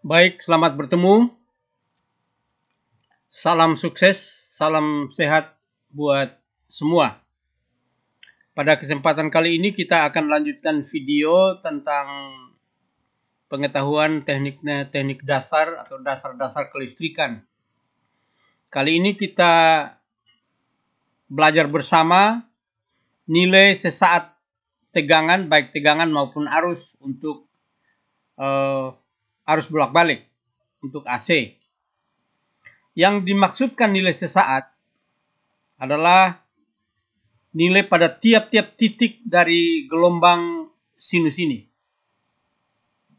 Baik, selamat bertemu. Salam sukses, salam sehat buat semua. Pada kesempatan kali ini kita akan lanjutkan video tentang pengetahuan teknik dasar atau dasar-dasar kelistrikan. Kali ini kita belajar bersama nilai sesaat tegangan, baik tegangan maupun arus untuk arus bolak-balik untuk AC. Yang dimaksudkan nilai sesaat adalah nilai pada tiap-tiap titik dari gelombang sinus ini.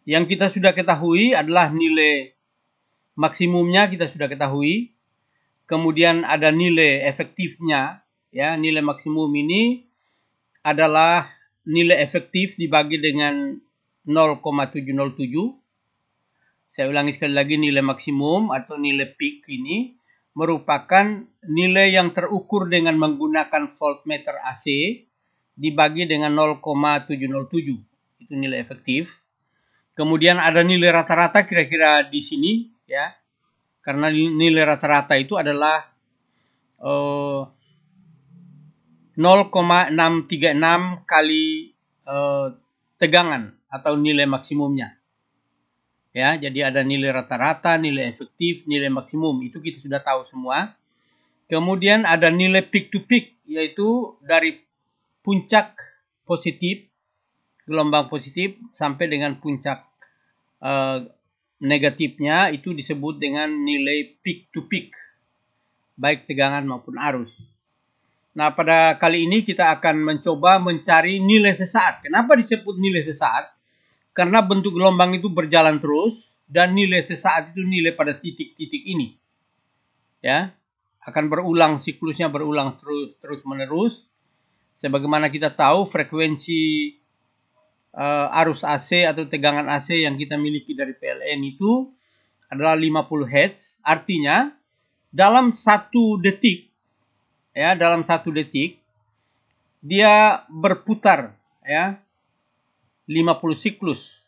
Yang kita sudah ketahui adalah nilai maksimumnya kita sudah ketahui. Kemudian ada nilai efektifnya, ya. Nilai maksimum ini adalah nilai efektif dibagi dengan 0,707. Saya ulangi sekali lagi, nilai maksimum atau nilai peak ini merupakan nilai yang terukur dengan menggunakan voltmeter AC dibagi dengan 0,707. Itu nilai efektif. Kemudian ada nilai rata-rata kira-kira di sini, ya. Karena nilai rata-rata itu adalah 0,636 kali tegangan atau nilai maksimumnya. Ya, jadi ada nilai rata-rata, nilai efektif, nilai maksimum. Itu kita sudah tahu semua. Kemudian ada nilai peak to peak, yaitu dari puncak positif, gelombang positif, sampai dengan puncak negatifnya, itu disebut dengan nilai peak to peak, baik tegangan maupun arus. Nah, pada kali ini kita akan mencoba mencari nilai sesaat. Kenapa disebut nilai sesaat? Karena bentuk gelombang itu berjalan terus dan nilai sesaat itu nilai pada titik-titik ini. Ya, akan berulang, siklusnya berulang terus menerus. Sebagaimana kita tahu frekuensi arus AC atau tegangan AC yang kita miliki dari PLN itu adalah 50 Hz. Artinya dalam 1 detik, ya, dalam 1 detik dia berputar, ya, 50 siklus.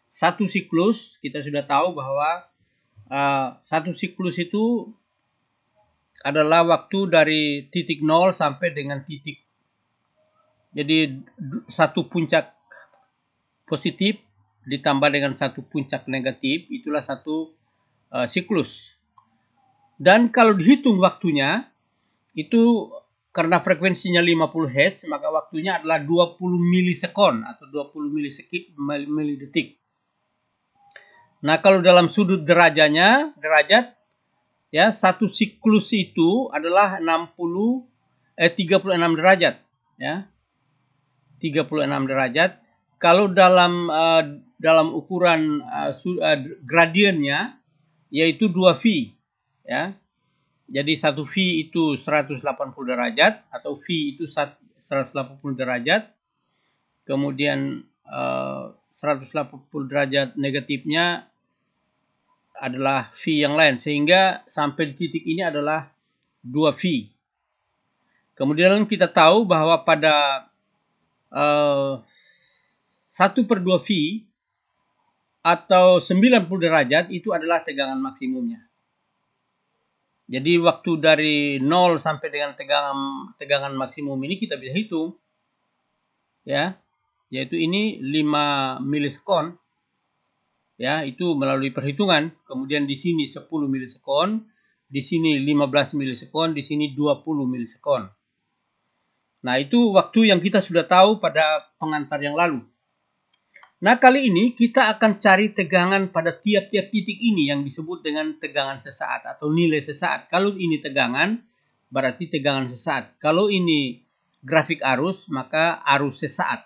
Satu siklus kita sudah tahu bahwa satu siklus itu adalah waktu dari titik 0 sampai dengan titik. Jadi satu puncak positif ditambah dengan satu puncak negatif, itulah satu siklus. Dan kalau dihitung waktunya itu karena frekuensinya 50 Hz, maka waktunya adalah 20 milisekon atau 20 milidetik. Nah, kalau dalam sudut derajat, ya, satu siklus itu adalah 36 derajat, ya. 36 derajat. Kalau dalam ukuran gradiennya yaitu 2V, ya. Jadi 1V itu 180 derajat atau V itu 180 derajat. Kemudian 180 derajat negatifnya adalah V yang lain, sehingga sampai di titik ini adalah 2V. Kemudian kita tahu bahwa pada 1/2V atau 90 derajat itu adalah tegangan maksimumnya. Jadi waktu dari 0 sampai dengan tegangan maksimum ini kita bisa hitung, ya, yaitu ini 5 milisekon, ya, itu melalui perhitungan. Kemudian di sini 10 milisekon, di sini 15 milisekon, di sini 20 milisekon. Nah, itu waktu yang kita sudah tahu pada pengantar yang lalu. Nah, kali ini kita akan cari tegangan pada tiap-tiap titik ini yang disebut dengan tegangan sesaat atau nilai sesaat. Kalau ini tegangan, berarti tegangan sesaat. Kalau ini grafik arus, maka arus sesaat.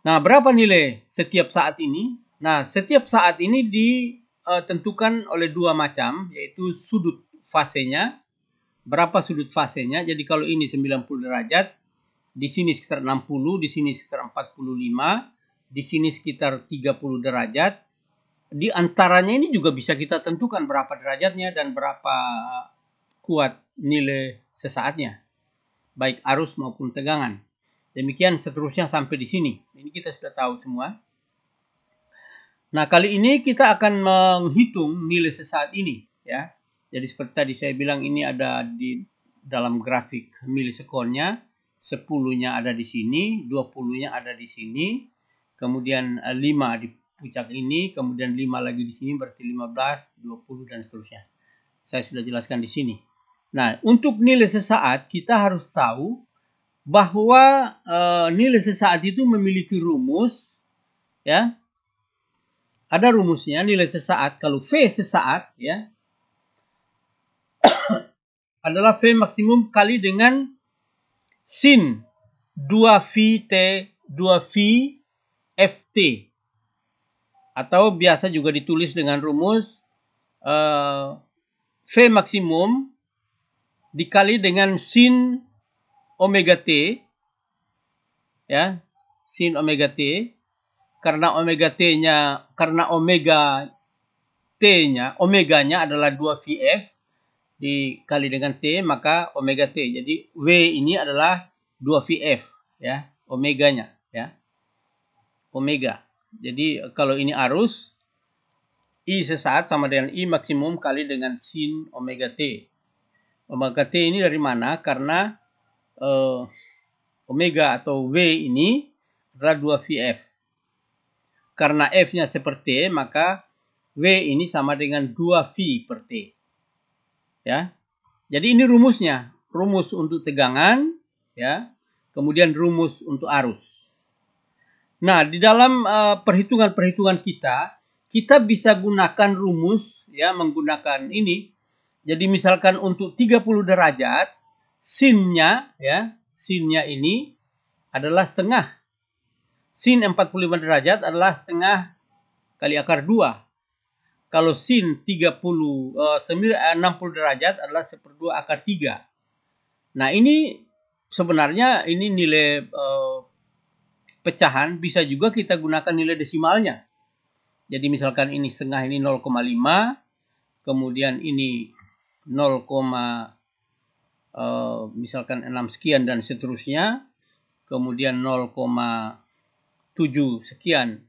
Nah, berapa nilai setiap saat ini? Nah, setiap saat ini ditentukan oleh dua macam, yaitu sudut fasenya. Berapa sudut fasenya? Jadi kalau ini 90 derajat, di sini sekitar 60, di sini sekitar 45, di sini sekitar 30 derajat. Di antaranya ini juga bisa kita tentukan berapa derajatnya dan berapa kuat nilai sesaatnya, baik arus maupun tegangan. Demikian seterusnya sampai di sini. Ini kita sudah tahu semua. Nah, kali ini kita akan menghitung nilai sesaat ini, ya. Jadi seperti tadi saya bilang, ini ada di dalam grafik milisekonnya, 10-nya ada di sini, 20-nya ada di sini, kemudian 5 di puncak ini, kemudian 5 lagi di sini, berarti 15, 20 dan seterusnya. Saya sudah jelaskan di sini. Nah, untuk nilai sesaat kita harus tahu bahwa nilai sesaat itu memiliki rumus, ya. Ada rumusnya. Nilai sesaat, kalau V sesaat, ya, adalah V maksimum kali dengan sin 2V FT, atau biasa juga ditulis dengan rumus V maksimum dikali dengan sin omega T, ya, sin omega T, karena omega omeganya adalah 2VF dikali dengan T, maka omega T. Jadi W ini adalah 2VF, ya, omeganya, ya. Omega. Jadi kalau ini arus, I sesaat sama dengan I maksimum kali dengan sin omega T. Omega T ini dari mana? Karena omega atau W ini adalah 2VF. Karena F-nya seperti T, maka W ini sama dengan 2V per T. Ya. Jadi ini rumusnya. Rumus untuk tegangan, ya. Kemudian rumus untuk arus. Nah, di dalam perhitungan-perhitungan kita bisa gunakan rumus, ya, menggunakan ini. Jadi misalkan untuk 30 derajat, sinnya, ya, sinnya ini adalah setengah. Sin 45 derajat adalah setengah kali akar 2. Kalau sin 60 derajat adalah 1/2 akar 3. Nah, ini sebenarnya ini nilai pecahan, bisa juga kita gunakan nilai desimalnya. Jadi misalkan ini setengah, ini 0,5, kemudian ini 0, misalkan 6 sekian dan seterusnya, kemudian 0,7 sekian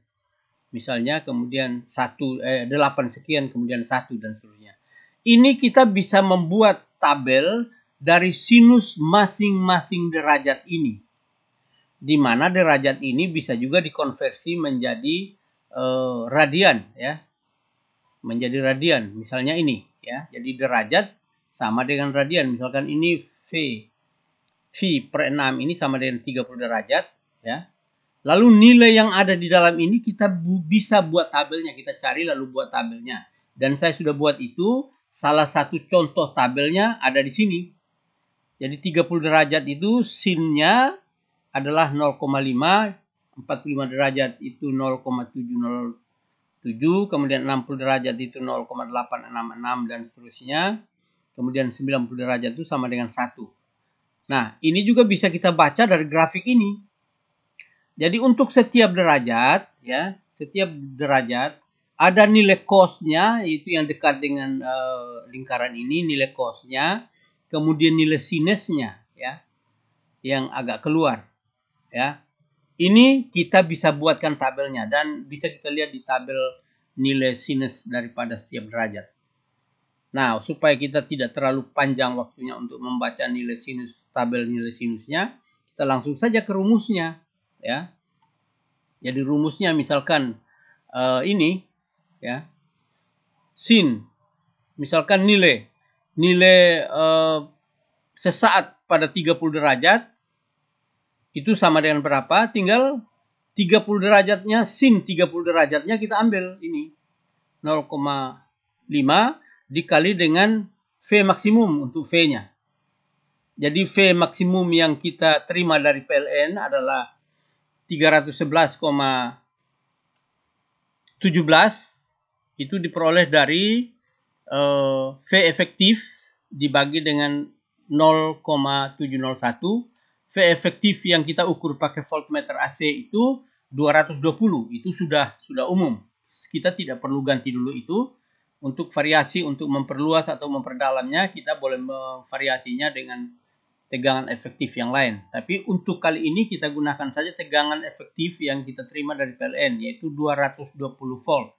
misalnya, kemudian 8 sekian, kemudian 1 dan seterusnya. Ini kita bisa membuat tabel dari sinus masing-masing derajat ini, di mana derajat ini bisa juga dikonversi menjadi radian, ya, menjadi radian. Misalnya ini, ya, jadi derajat sama dengan radian. Misalkan ini V per 6 ini sama dengan 30 derajat, ya. Lalu nilai yang ada di dalam ini kita bisa buat tabelnya, kita cari lalu buat tabelnya. Dan saya sudah buat itu, salah satu contoh tabelnya ada di sini. Jadi 30 derajat itu sinnya adalah 0,5, 45 derajat itu 0,707, kemudian 60 derajat itu 0,866 dan seterusnya. Kemudian 90 derajat itu sama dengan 1. Nah, ini juga bisa kita baca dari grafik ini. Jadi untuk setiap derajat, ya, setiap derajat ada nilai cosnya, itu yang dekat dengan lingkaran ini, nilai cosnya, kemudian nilai sinusnya, ya, yang agak keluar, ya. Ini kita bisa buatkan tabelnya dan bisa kita lihat di tabel nilai sinus daripada setiap derajat. Nah, supaya kita tidak terlalu panjang waktunya untuk membaca nilai sinus, tabel nilai sinusnya, kita langsung saja ke rumusnya, ya. Jadi rumusnya misalkan ini, ya, sin, misalkan nilai sesaat pada 30 derajat itu sama dengan berapa? Tinggal 30 derajatnya, sin 30 derajatnya kita ambil ini 0,5 dikali dengan V maksimum untuk V-nya. Jadi V maksimum yang kita terima dari PLN adalah 311,17, itu diperoleh dari V efektif dibagi dengan 0,701. V efektif yang kita ukur pakai voltmeter AC itu 220. Itu sudah umum. Kita tidak perlu ganti dulu itu. Untuk variasi, untuk memperluas atau memperdalamnya, kita boleh memvariasinya dengan tegangan efektif yang lain. Tapi untuk kali ini kita gunakan saja tegangan efektif yang kita terima dari PLN, yaitu 220 volt.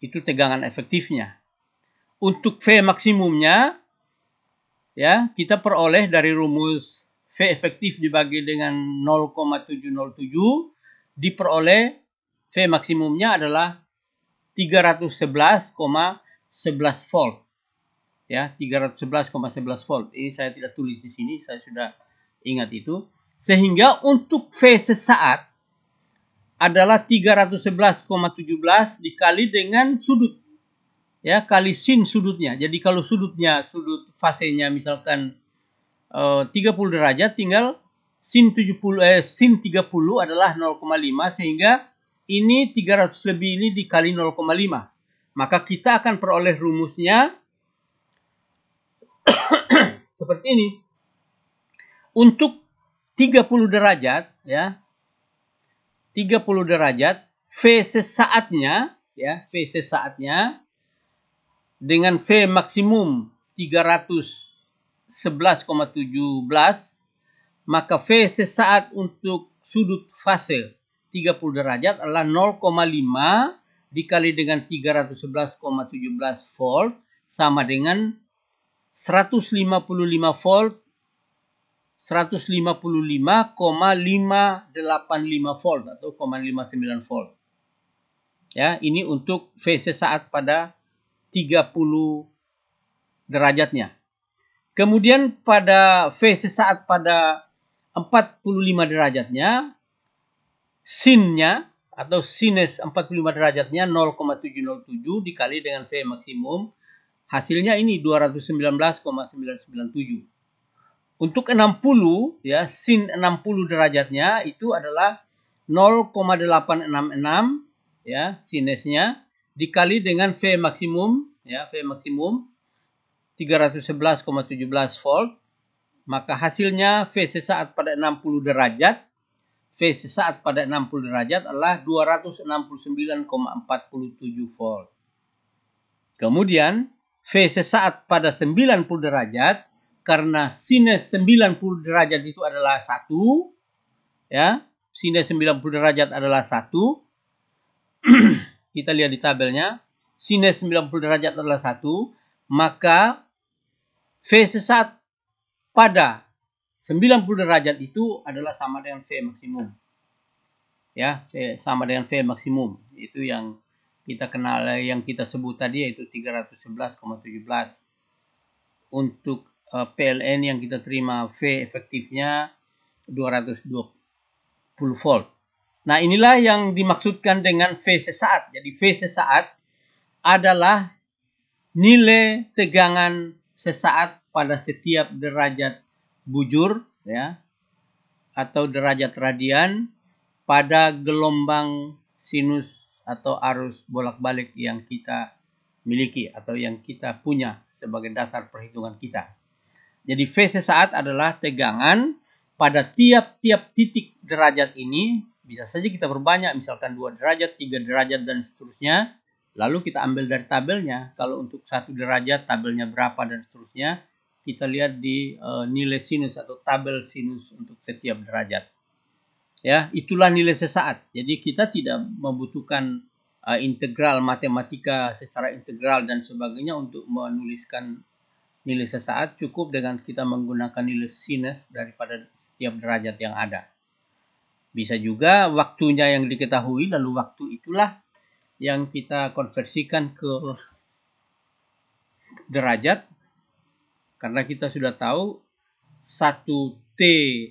Itu tegangan efektifnya. Untuk V maksimumnya, ya, kita peroleh dari rumus V efektif dibagi dengan 0,707, diperoleh V maksimumnya adalah 311,11 volt. Ya, 311,11 volt. Ini saya tidak tulis di sini, saya sudah ingat itu. Sehingga untuk V sesaat adalah 311,17 dikali dengan sudut. Ya, kali sin sudutnya. Jadi kalau sudutnya, sudut fasenya misalkan 30 derajat, tinggal sin 30 adalah 0,5, sehingga ini 300 lebih ini dikali 0,5. Maka kita akan peroleh rumusnya seperti ini. Untuk 30 derajat, ya, 30 derajat, V sesaatnya, ya, V sesaatnya dengan V maksimum 311,17, maka V sesaat untuk sudut fase 30 derajat adalah 0,5 dikali dengan 311,17 volt sama dengan 155 volt 155,585 volt atau 0,59 volt. Ya, ini untuk V sesaat pada 30 derajatnya. Kemudian pada V sesaat pada 45 derajatnya, sinnya atau sinus 45 derajatnya 0,707 dikali dengan V maksimum, hasilnya ini 219,997. Untuk 60, ya, sin 60 derajatnya itu adalah 0,866, ya, sinusnya dikali dengan V maksimum, ya, V maksimum 311,17 volt, maka hasilnya V sesaat pada 60 derajat, V sesaat pada 60 derajat adalah 269,47 volt. Kemudian V sesaat pada 90 derajat, karena sinus 90 derajat itu adalah 1, ya, sinus 90 derajat adalah 1. Kita lihat di tabelnya, sinus 90 derajat adalah 1, maka V sesaat pada 90 derajat itu adalah sama dengan V maksimum. Ya, V sama dengan V maksimum. Itu yang kita kenal, yang kita sebut tadi, yaitu 311,17. Untuk PLN yang kita terima V efektifnya 220 volt. Nah, inilah yang dimaksudkan dengan V sesaat. Jadi V sesaat adalah nilai tegangan sesaat pada setiap derajat bujur, ya, atau derajat radian pada gelombang sinus atau arus bolak-balik yang kita miliki atau yang kita punya sebagai dasar perhitungan kita. Jadi V sesaat adalah tegangan pada tiap-tiap titik derajat ini. Bisa saja kita perbanyak, misalkan 2 derajat, 3 derajat, dan seterusnya. Lalu kita ambil dari tabelnya. Kalau untuk 1 derajat, tabelnya berapa, dan seterusnya. Kita lihat di nilai sinus atau tabel sinus untuk setiap derajat. Ya, itulah nilai sesaat. Jadi kita tidak membutuhkan integral matematika secara integral dan sebagainya untuk menuliskan nilai sesaat. Cukup dengan kita menggunakan nilai sinus daripada setiap derajat yang ada. Bisa juga waktunya yang diketahui, lalu waktu itulah yang kita konversikan ke derajat. Karena kita sudah tahu 1 T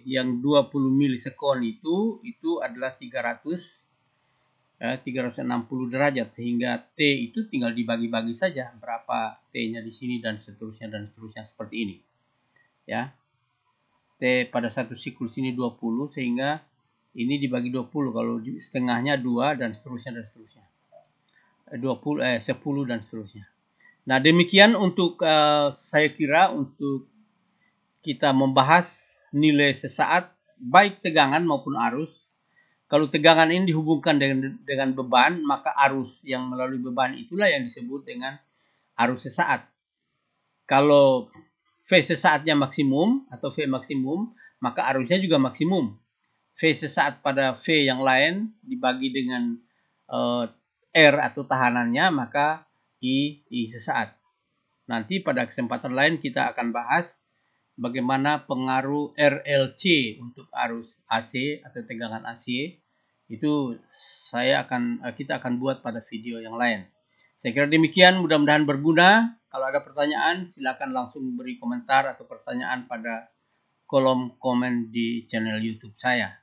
yang 20 milisekon itu adalah 360 derajat, sehingga T itu tinggal dibagi-bagi saja berapa T-nya di sini dan seterusnya seperti ini. Ya. T pada satu siklus ini 20, sehingga ini dibagi 20, kalau setengahnya 2 dan seterusnya 10 dan seterusnya. Nah, demikian untuk saya kira untuk kita membahas nilai sesaat baik tegangan maupun arus. Kalau tegangan ini dihubungkan dengan beban, maka arus yang melalui beban itulah yang disebut dengan arus sesaat. Kalau V V sesaatnya maksimum atau V maksimum, maka arusnya juga maksimum. V sesaat pada V yang lain dibagi dengan R atau tahanannya, maka I sesaat. Nanti pada kesempatan lain kita akan bahas bagaimana pengaruh RLC untuk arus AC atau tegangan AC. Itu kita akan buat pada video yang lain. Saya kira demikian, mudah-mudahan berguna. Kalau ada pertanyaan, silakan langsung beri komentar atau pertanyaan pada kolom komen di channel YouTube saya.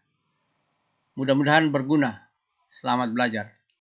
Mudah-mudahan berguna. Selamat belajar.